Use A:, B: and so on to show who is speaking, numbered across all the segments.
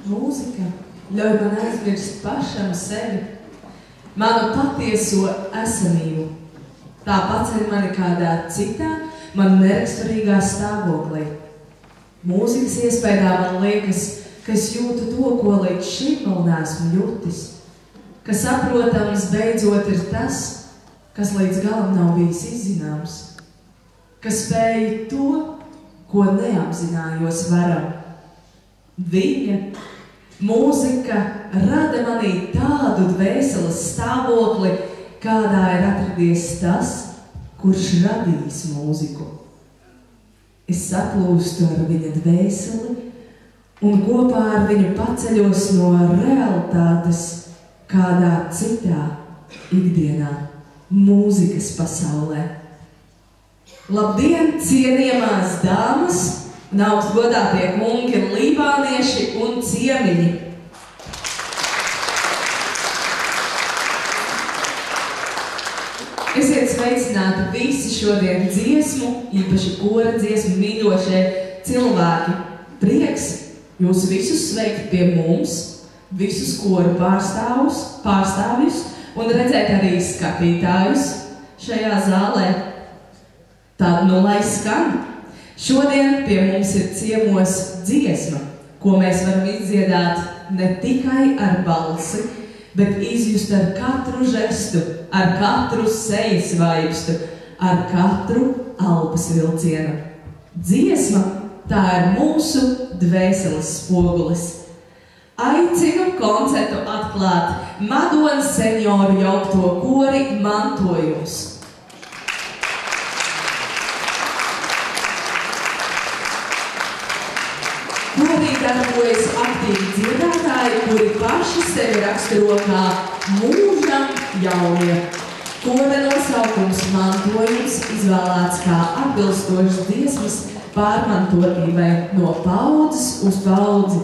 A: Mūzika ļauj man aizmirst pašam sevi, manu patieso esamību. Tā paceļ mani kādā citā, man neraksturīgā stāvoklī. Mūzikas iespējā man liekas, ka es jūtu to, ko līdz šim vēl neesmu jutis, ka saprotams beidzot ir tas, kas līdz galam nav bijis izzināms, ka spēju to, ko neapzinājos varam. Viņa, mūzika, rada manī tādu dvēseles stāvokli, kādā ir atradies tas, kurš radījis mūziku. Es saplūstu ar viņa dvēseli un kopā ar viņu paceļos no realitātes kādā citā ikdienā, mūzikas pasaulē. Labdien, cienījamās dāmas un augstgodātie kungi, lībānieši un ciemiņi! Esiet sveicināti visi šodien dziesmu, īpaši kora dziesmu mīļošie cilvēki. Prieks jūs visus sveikt pie mums, visus koru pārstāvjus un redzēt arī skatītājus šajā zālē. Tad nu lai skan. Žodien pie mums ir ciemos dziesma, ko mēs varam izdziedāt ne tikai ar balsi, bet izjust ar katru žestu, ar katru sejas vaipstu, ar katru elpas vilcienu. Dziesma, tā ir mūsu dvēseles spogulis. Aicinu koncertu atklāt Madonas senioru jaukto kori Mantojums. Korī darbojas aktīvi dziedātāji, kuri paši sevi raksturo kā mūžam jaunie. Kora nosaukums Mantojums izvēlēts kā atbilstošs dziesmas pārmantotībai no paudzes uz paudzi.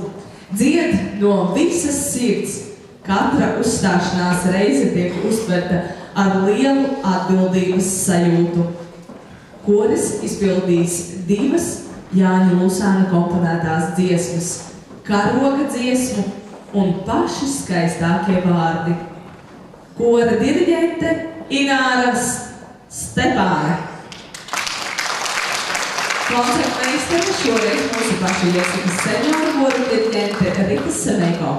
A: Dzied no visas sirds. Katra uzstāšanās reize tiek uztverta ar lielu atbildības sajūtu. Koris izpildīs divas Jāņa Lusāna komponētās dziesmas, karoga dziesmu un paši skaistākie vārdi. Kora diriģente Ināra Stepāne. Koncertmeistara šoreiz mūsu pašu Iesikas senioru koru diriģente Rita Semeiko.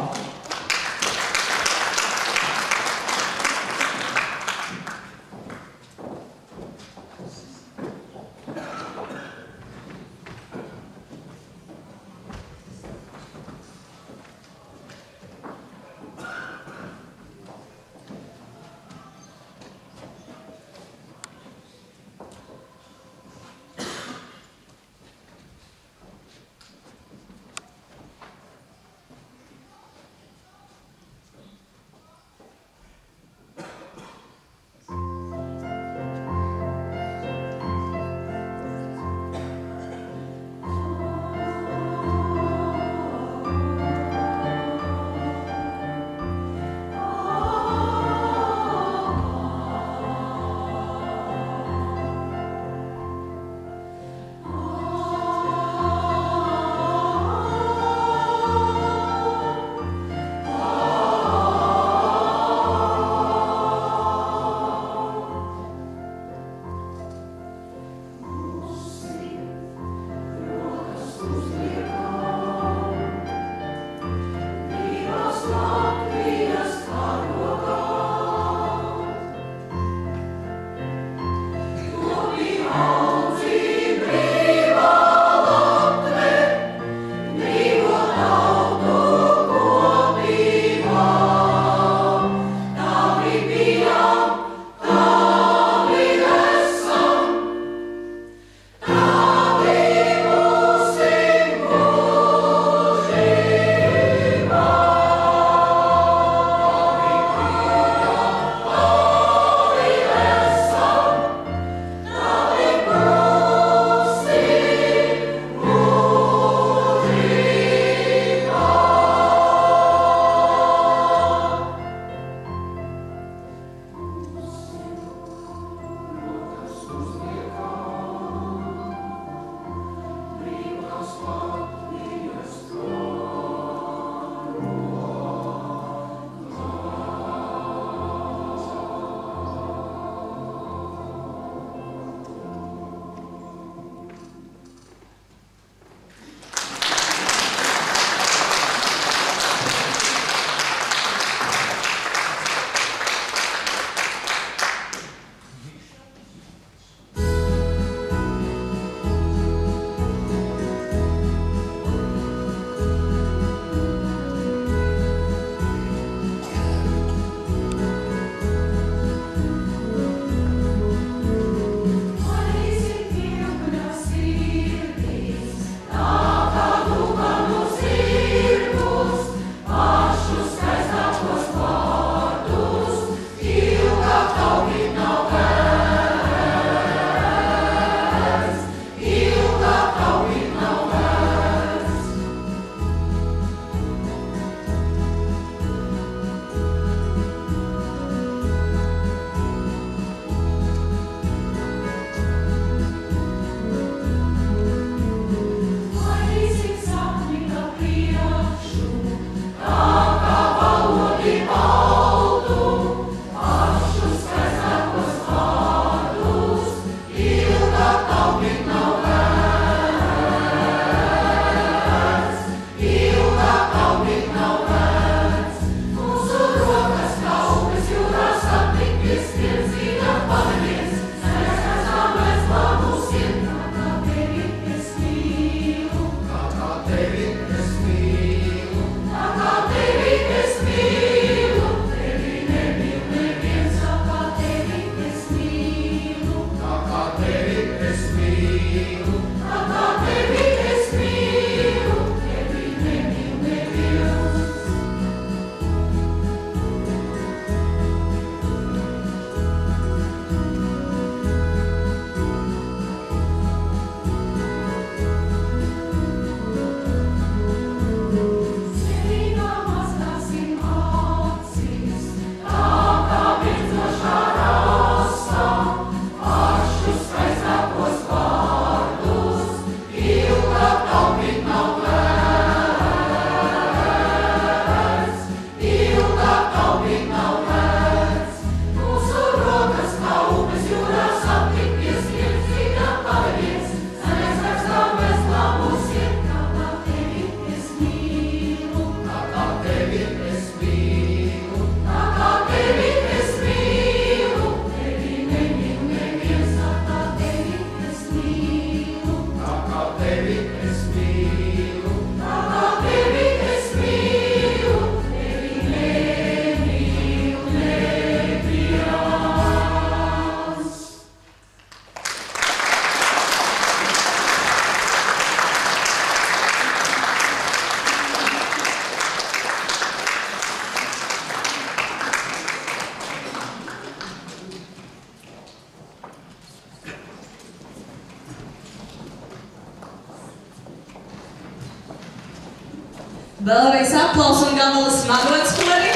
A: Vēlreiz aplausu un Gavalas Magonas kori.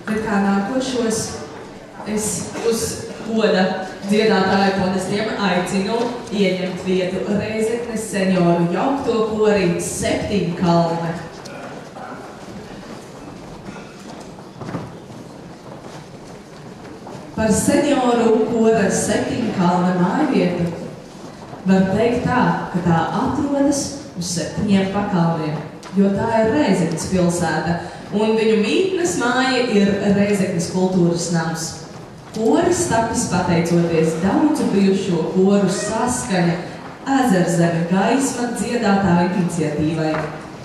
A: Bet kā nākošos es uz goda dziedātāju podestiem aicinu ieņemt vietu Reizeknes senioru jaukto kori Septiņkalne. Par senioru kora Septiņkalne mājvietu var teikt tā, ka tā atrodas uz 7 pakalniem, jo tā ir Reizeknes pilsēta, un viņu mītnes māja ir Reizeknes kultūras nams. Koris tapis pateicoties daudzu bijušo koru Saskaņa Ezerzeme gaisma dziedātāju iniciatīvai.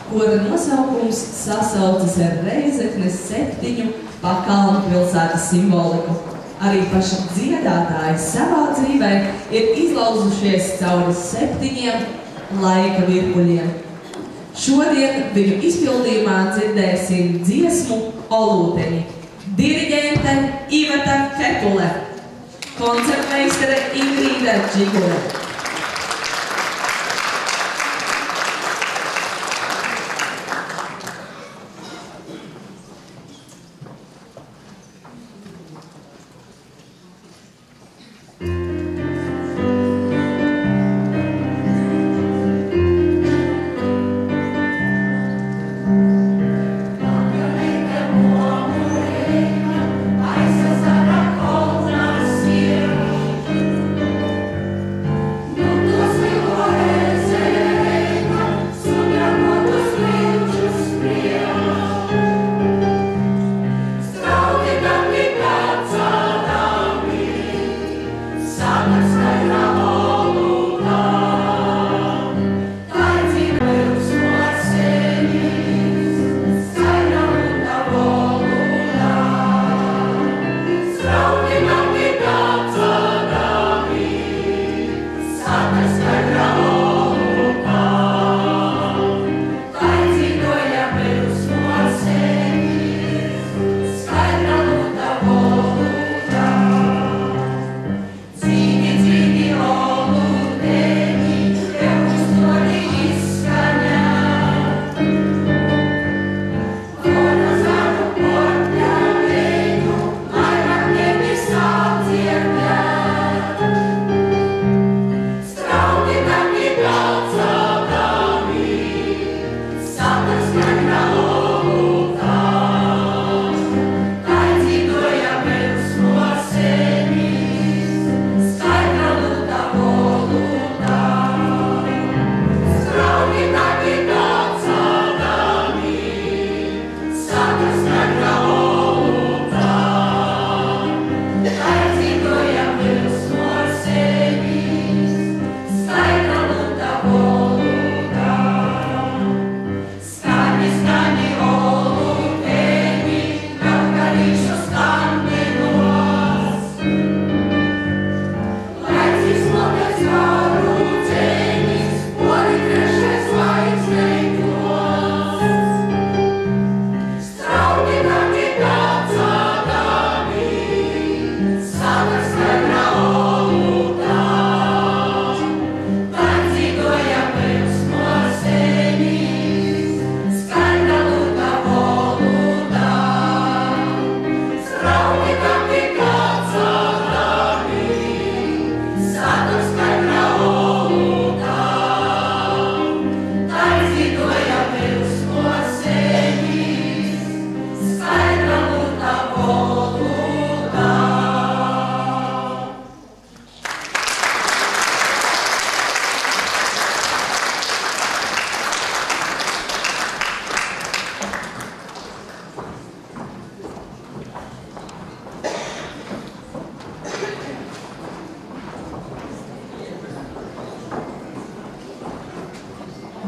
A: Kora nosaukums sasaucas ar Reizeknes 7 pakalnu pilsētas simboliku. Arī paši dziedātāji savā dzīvē ir izlauzušies cauri 7 laika virpuļiem. Šodien viņu izpildījumā dzirdēsim dziesmu Olūteņi. Diriģente Iveta Kepule, koncertmeistere Ingrīda Džigule.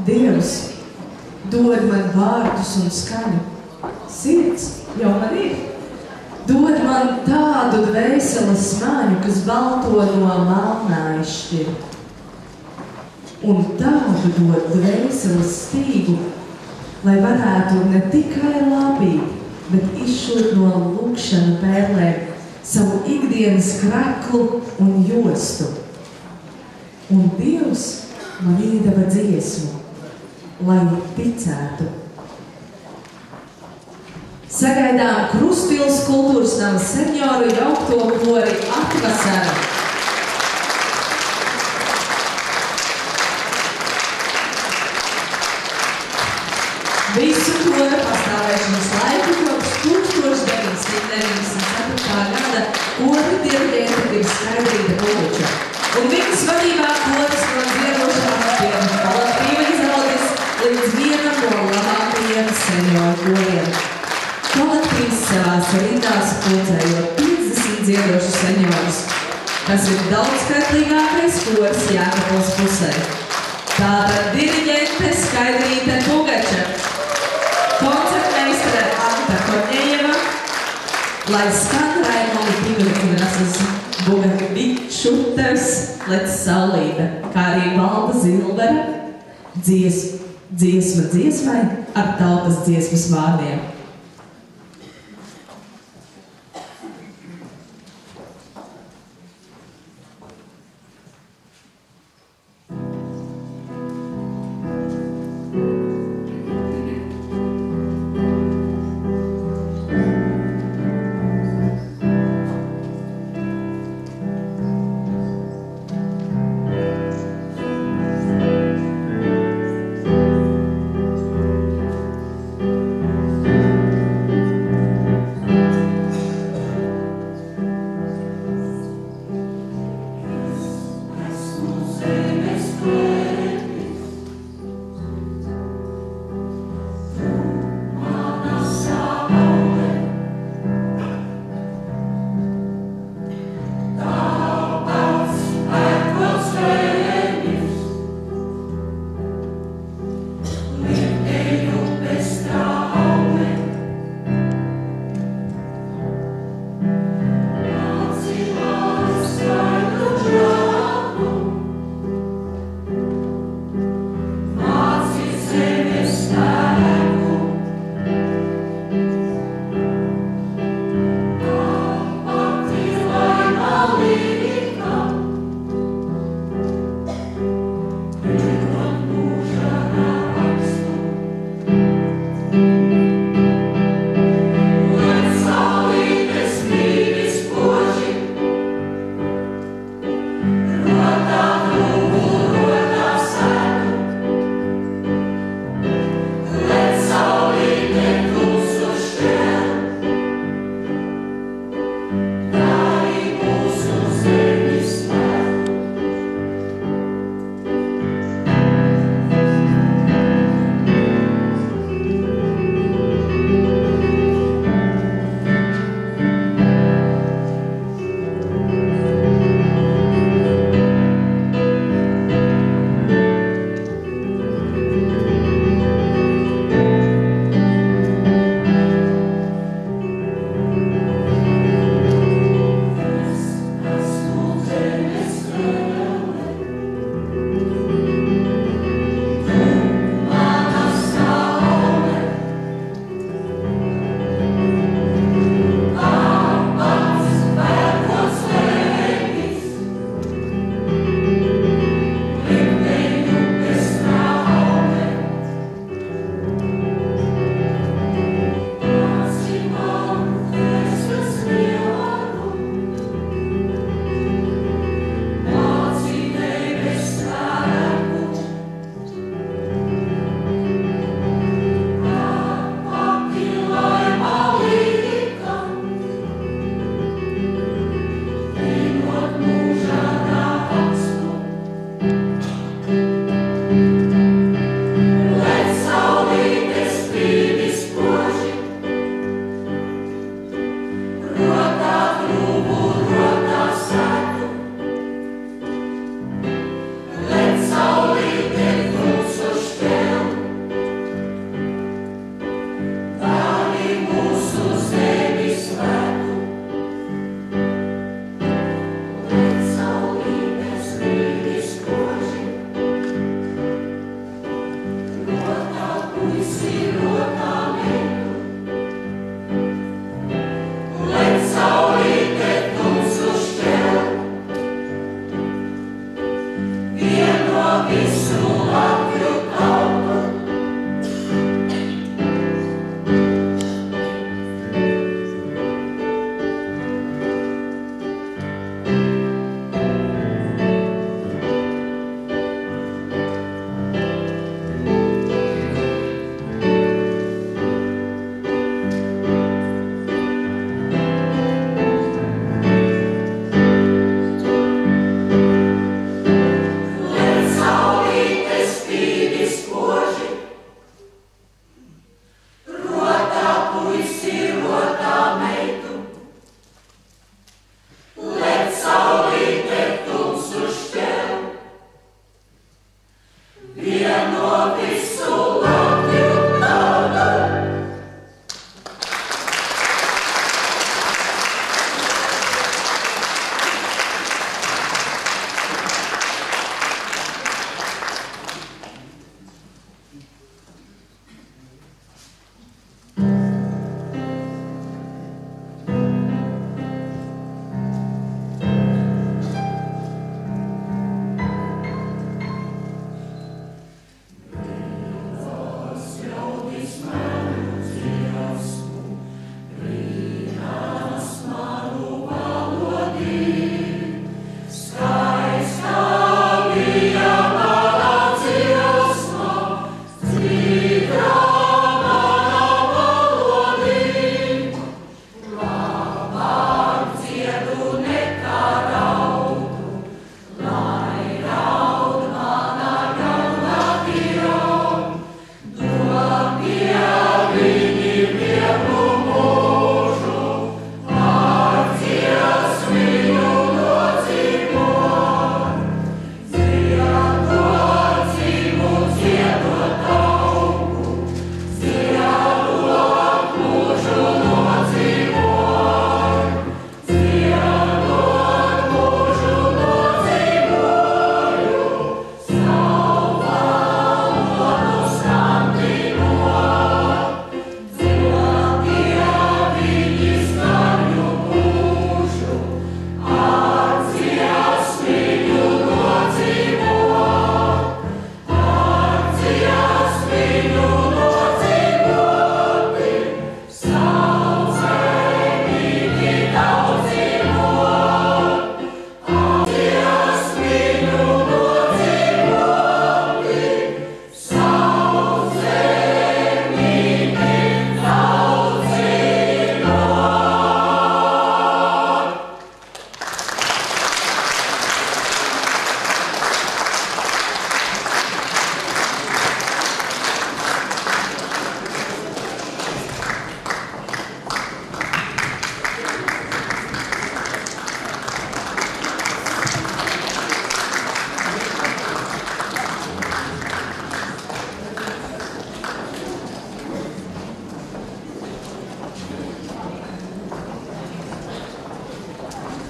A: Dievs dod man vārdus un skaņu. Sirds jau man ir. Dod man tādu dvēseles smaņu, kas balto no melnā izšķir. Un tādu dod dvēseles stīgu, lai varētu ne tikai labīt, bet izšūt no lūkšanu pērlēm savu ikdienas kreklu un jostu. Un Dievs man iedeva dziesmu, lai ticētu. Sagaidām Krustpils kultūras nama senioru jaukto kori Atvasara. Visu kora pastāvēšanas laiku kopš 1994. gada kora diriģente ir Skaidrīta Puliča. Un viņas vadībā koris no dziedošanas pie kolektīva izaudzis līdz vienam no labākajiem senioru koriem. Kolektīvs savās rindās pulcējot 50 dziedošu seniorus, kas ir daudzskaitlīgākais koris Jēkabpils pusē. Tātad diriģente Skaidrīta Puliča, koncertmeistere Anta Korņejeva, lai skan Raimoni Pigulika un Rasas Bugavičuters Lec Saulīte, kā arī Valda Zilvera dziesma dziesmai ar tautas dziesmas vārdiem.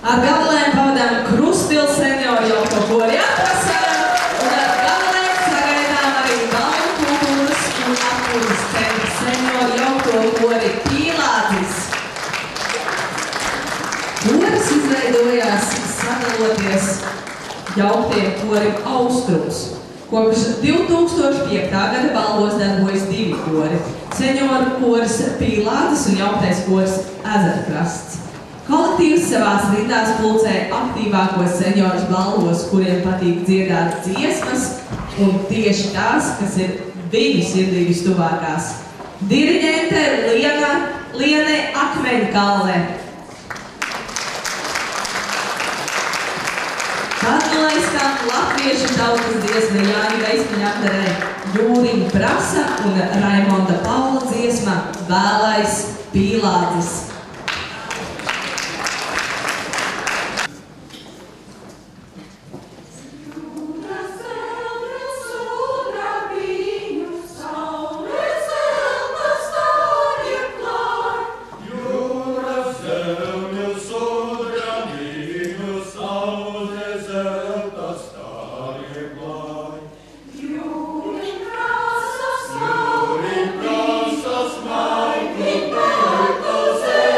A: Ar gabalēm pavadām Krustpils senioru jauko kori atvasaru, un ar gabalēm sagaidām arī Valnu kultūras un atpūtas centra senioru jauko kori Pīlātis. Koris izveidojās sadaloties jauktiem korim Austrums. Kopš 2005. Gada Balvos darbojas 2 kori – senioru koris Pīlātis un jauktais koris Ezerkrasts. Kolektīvs savās rindās pulcē aktīvākos seniorus Balvos, kuriem patīk dziedāt dziesmas, un tieši tās, kas ir viņu sirdī vistuvākās. Diriģente Liene Akmeņkalne. Tad lai skan latviešu tautas dziesma Jāņa Veismaņa apdarē Jūriņa prasa un Raimonda Paula dziesma Vēlais Pīlātis.
B: Say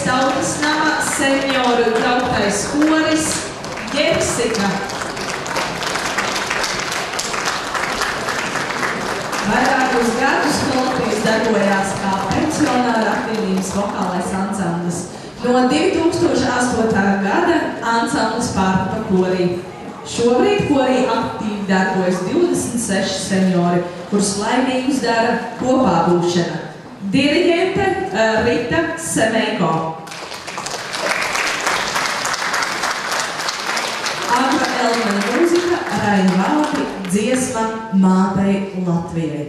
A: tautas nama senioru trauktais koris Jersika. Vairākus gadus Latvijas darbojās kā pensionāra aktīvības vokālais ansamblis. No 2008. gada ansamblis pārtapa korī. Šobrīd korī aktīvi darbojas 26 seniori, kurus laimīgus dara kopā būšana. Diriģente Rita Semejko. Agra Elmana mūzika, Raina Valdi, dziesma Mātei Latvijai.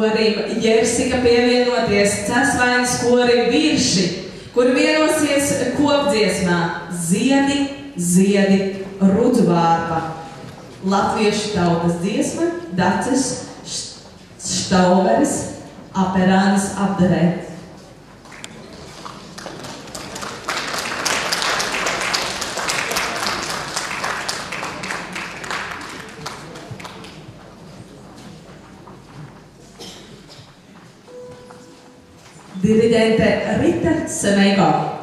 A: Korim Jersika pievienoties Cēsvainas korim Virši, kur vienosies kopdziesmā Ziedi, ziedi, rudzvārpa. Latviešu tautas dziesma Daces Štauveres Aperānas apdarē. Diriģente Rita Semejko.
B: Oh,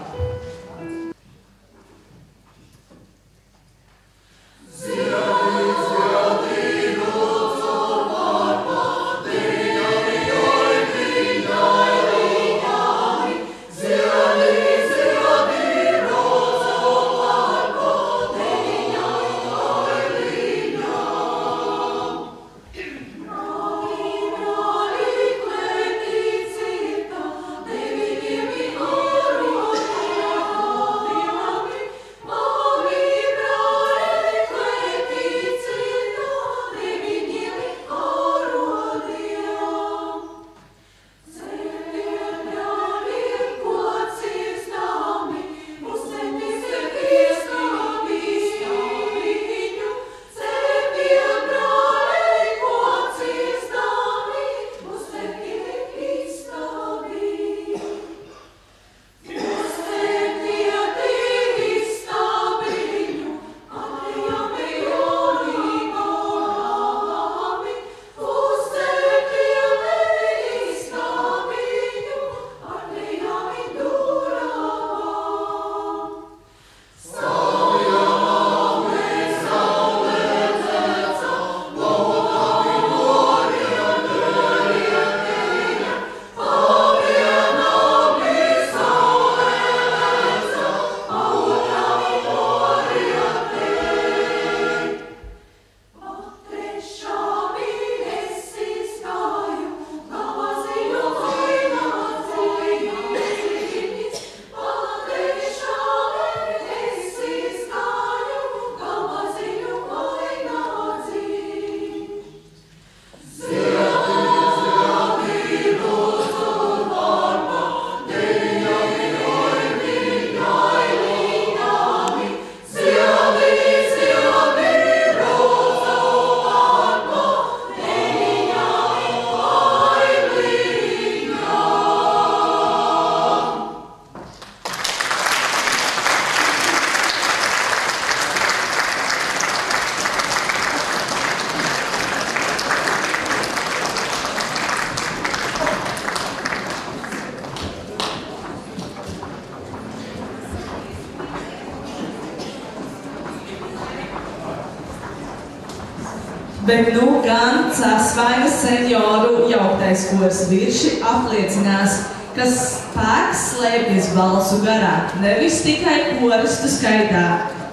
A: Bet nu gan Cēsvainas senioru jauktais kors virši apliecinās, ka spēks slēpjas balsu garā, nevis tikai koristu skaitā,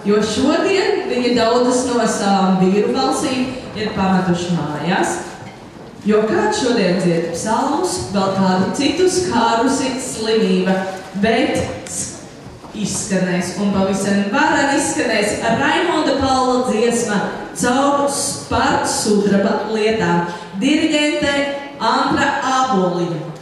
A: jo šodien viņi daudzas no savām vīru balsīm ir pametuši mājās. Jo kāds šodien dzied psalmus, vēl kādu citu skārusi slimība, bet izskanēs un pavisam varan izskanēs Raimonda Paula dziesma par sudraba lietām. Diriģente Andra Āboliņa.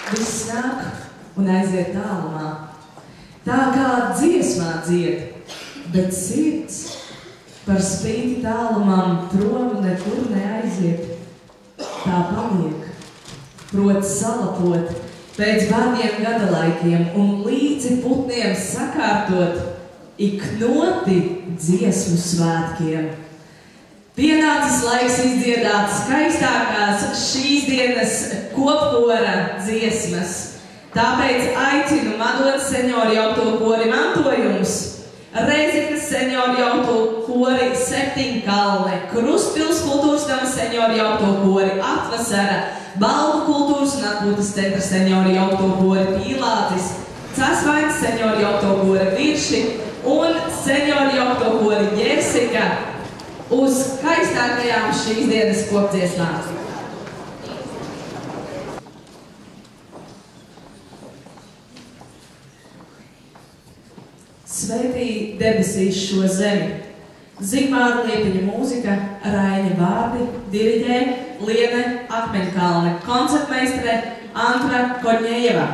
A: Viss nāk un aiziet tālumā, tā kā dziesmā dzied, bet sirds par spīti tālumam prom nekur neaiziet. Tā paliek, prot salapot pēc vārdiem gadalaikiem un līdzi putniem sakārtot ik noti dziesmu svētkiem. Pienācis laiks izdziedāt skaistākās šīs dienas kopkora dziesmas. Tāpēc aicinu Madonas senjori jauto kori mantojums, Rēzeknes senjori jauto kori Septiņkalne, Krustpils kultūras nama senjori jauto kori Atvasara, Balvu kultūras un atpūtas centra senjori jauto kori Pīlācis, Cēsvainas senjori jauto kori Virši un senjori jauto kori Jesika uz skaistākajām šīs dienas kopdziesmām. Svētī debesīs šo zemi. Zigmāra Liepiņa mūzika, Raiņa vārdi, diriģē Liene Akmeņkalne, koncertmeistere Antra Korņejeva.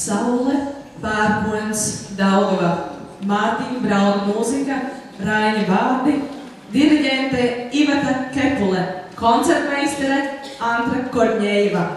A: Saule, pērkons, Daugava, Mārtiņa Brauna mūzika, Raiņa vārdi, diriģente Iveta Kepule, koncertmeistere Antra Korņejeva.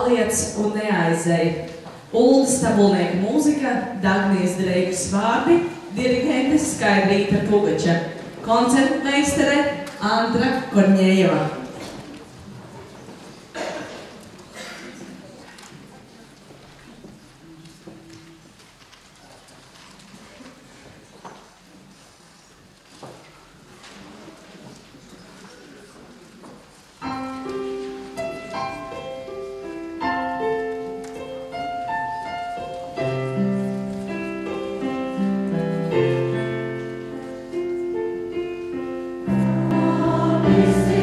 A: paliec un neaizej. Uldis Tabulnieka mūzika, Dagnijas Dreikas vārdi, dirigentes Skaidrīta Pugača, koncertmeistere Andra Korņējeva.
B: Visi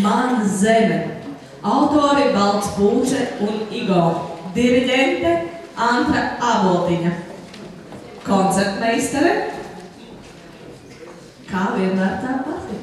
A: Mana zeme. Autori Valds Pūce un Igo. Diriģente Antra Avotiņa. Koncertmeistere. Kā vienmēr tā pati.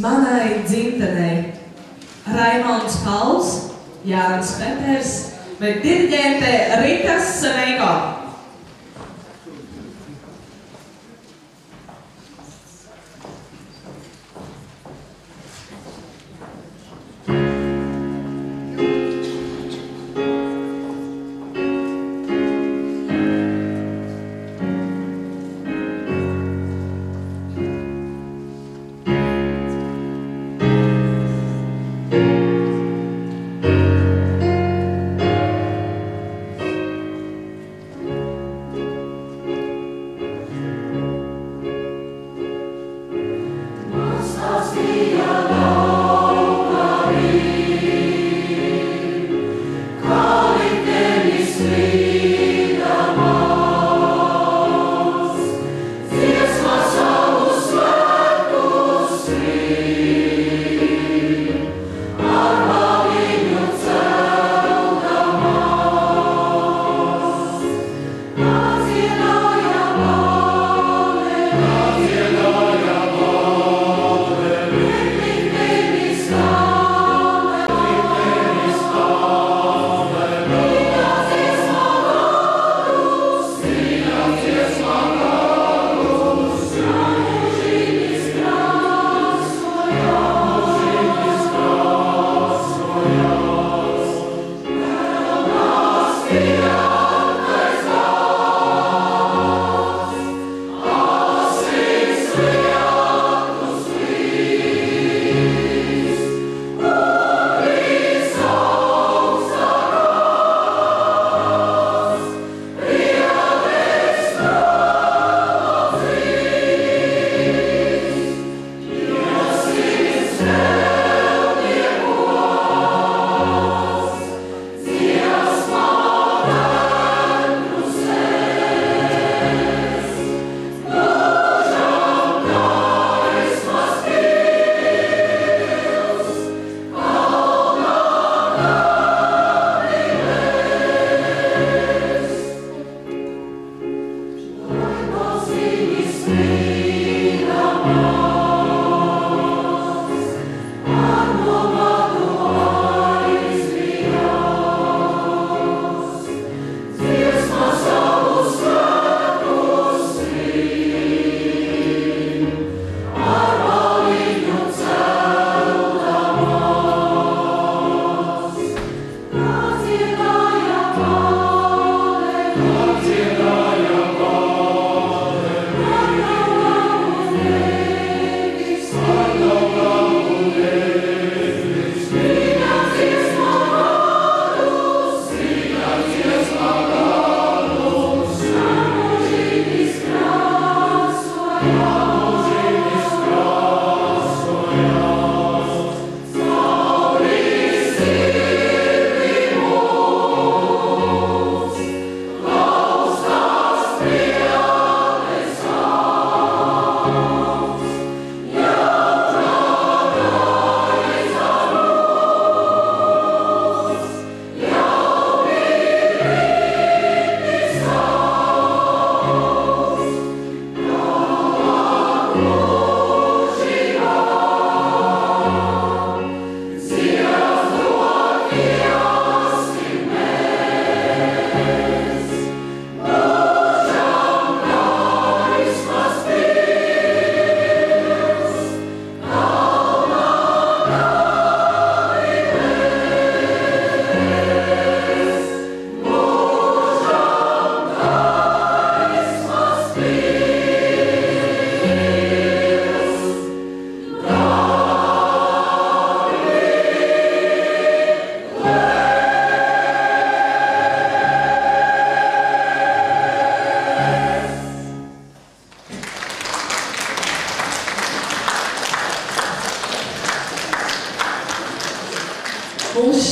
A: manai dzimtenei Raimonds Pauls, Jānis Peters, bet diriģente Rita Semeiko.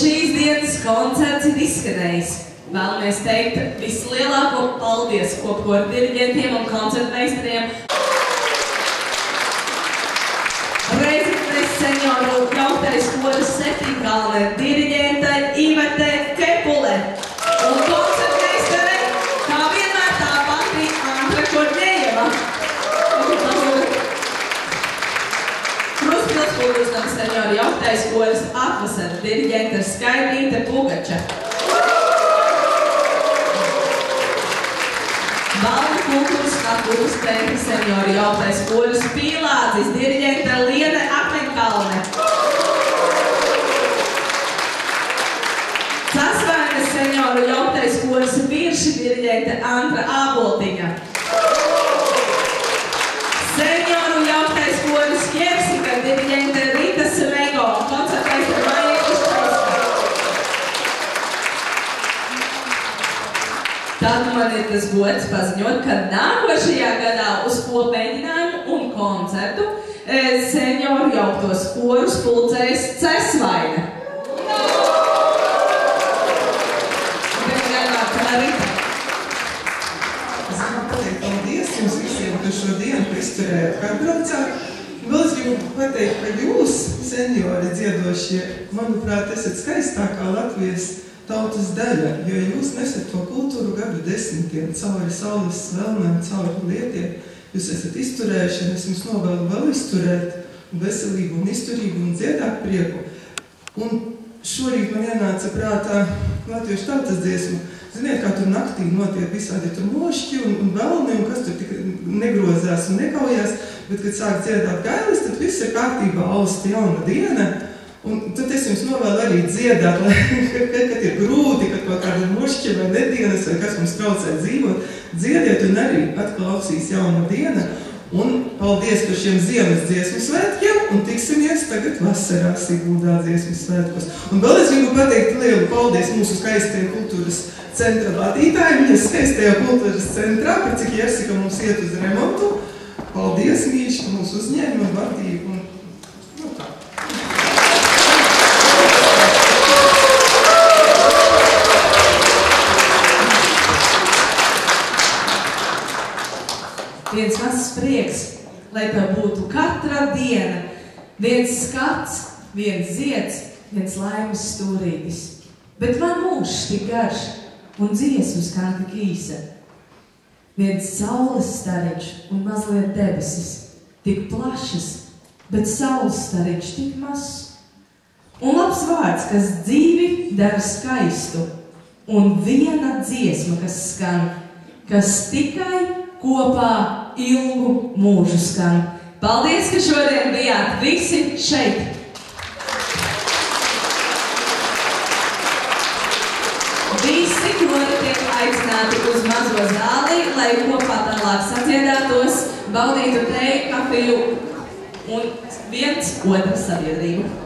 A: šīs dienas koncerts ir izskanējis. Vēlamies teikt vislielāko paldies kopkoru diriģentiem un koncertmeistariem. Reizinnes senjoru jauktais koras 7 galvenai diriģentai Ivete Kepule un koncertmeistare, kā vienmēr tā pati Andra Korņejeva. Krustpilspilsnam senjoru jauktais koras atvasara diriģenta Skaidrīte Pugača. Valda kultūras atpūtas centra senjoru jauktais koras Pīlādzis diriģenta Liene Akmeņkalne. Sasvainas senjoru jauktais koras Virši diriģenta Antra Āboltiņa. Senjoru jauktais koras Ķersika diriģenta Rita Svego, koncertmeistara Maija Kušķaiska. Tad man ir tas gods paziņot, ka nākošajā gadā uz kopmēģinājumu un koncertu senjoru jauktos korus pulcēs Cesvaine.
B: Es gribu pateikt paldies jums visiem, ka šodien izturējāt, kā braucāt. Vēl es gribu pateikt, ka jūs, senjori dziedošie, manuprāt, esat skaistākā Latvijas tautas daļa, jo jūs nesat to kultūru gadu desmitiem, cauri saules svelnēm, cauri lietiem. Jūs esat izturējuši, un es jums novēlu vēl izturēt veselību un izturību un dziedāt prieku. Un šorīt man ienāca prātā latviešu tautas dziesmu. Ziniet, kā tur naktī notiek visādi tur mošķi un velni, un kas tur tik negrozās un nekaujās, bet, kad sāk dziedāt gailis, tad viss ir kārtībā, austa jauna diena. Un tad es jums novēlu arī dziedāt, kad ir grūti, kad kaut kāda mošķi vai nedienas, vai kas mums traucē dzīvot, dziediet un arī atklausīs jauna diena. Un paldies par šiem ziemas dziesmu svētkiem, un tiksimies tagad vasarā Siguldā dziesmu svētkos. Un vēl es gribu pateikt lielu paldies mūsu skaistajai kultūras centra vadītājiem, viņas skaistajā kultūras centrā, par cik Jersika mums iet uz remontu. Paldies, mīļš, ka mūs uzņēma un vadīja.
A: Viens mazs prieks, lai tev būtu katra diena, viens skats, viens zieds, viens laimes stūrītis. Bet man mūžs tik garš un dziesmu skan tik īsa. Viens saules stariņš un mazliet debesis, tik plašas, bet saules stariņš tik mazs. Un labs vārds, kas dzīvi dara skaistu, un viena dziesma, kas skan, kas tikai kopā ilgu mūžu skan. Paldies, ka šodien bijāt visi šeit! Visi kori tiek aicināti uz mazo zāli, lai kopā tālāk sadziedātos, baudītu teju, kafiju un viens otru sabiedrību.